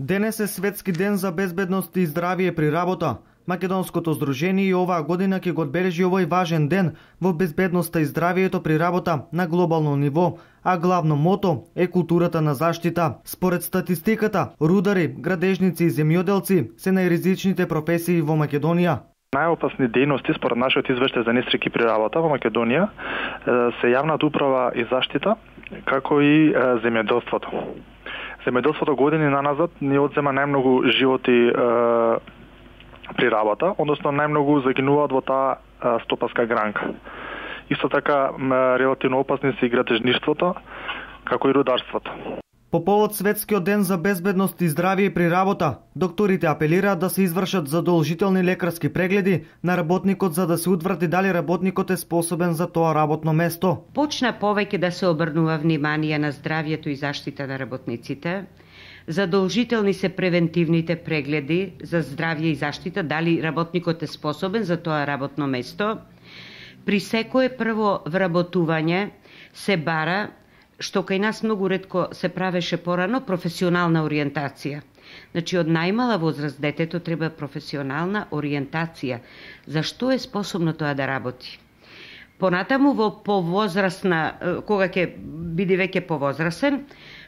Денес е Светски ден за безбедност и здравје при работа. Македонското здружение и оваа година ќе го одбележи овој важен ден во безбедноста и здравјето при работа на глобално ниво, а главно мото е културата на заштита. Според статистиката, рудари, градежници и земјоделци се најризичните професии во Македонија. Најопасни дејности според нашиот извештај за несреќи при работа во Македонија се јавната управа и заштита, како и земјоделството. Земјоделството години наназад ни одзема најмногу животи при работа, односно најмногу загинуваат во таа стопанска гранка. Исто така релативно опасни се и градежништвото, како и рударството. По повод Светскиот ден за безбедност и здравје при работа, докторите апелираат да се извршат задолжителни лекарски прегледи на работникот за да се утврди дали работникот е способен за тоа работно место. Почна повеќе да се обрнува внимание на здравјето и заштита на работниците. Задолжителни се превентивните прегледи за здравје и заштита, дали работникот е способен за тоа работно место. При секое прво вработување се бара, што кај нас многу ретко се правеше порано, професионална ориентација. Значи, од најмала возраст детето треба професионална ориентација. За што е способно тоа да работи? Понатаму во повозрастна, кога ќе биде веќе повозрасен,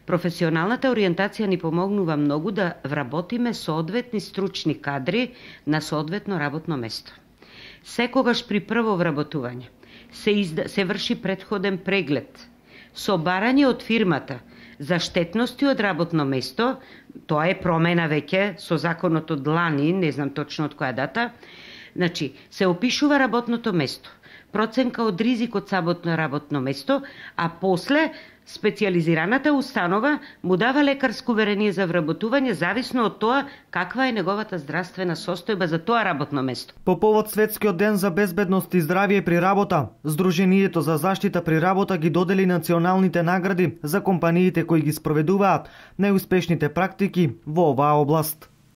професионалната ориентација ни помогнува многу да вработиме соодветни стручни кадри на соодветно работно место. Секогаш при прво вработување се врши претходен преглед со барање од фирмата за штетности од работно место. Тоа е промена веќе со законот од лани, не знам точно од која дата. Значи, се опишува работното место, проценка од ризик од самото работно место, а после специјализираната установа му дава лекарско уверение за вработување зависно од тоа каква е неговата здравствена состојба за тоа работно место. По повод Светскиот ден за безбедност и здравје при работа, Здруженијето за заштита при работа ги додели националните награди за компаниите кои ги спроведуваат најуспешните практики во оваа област.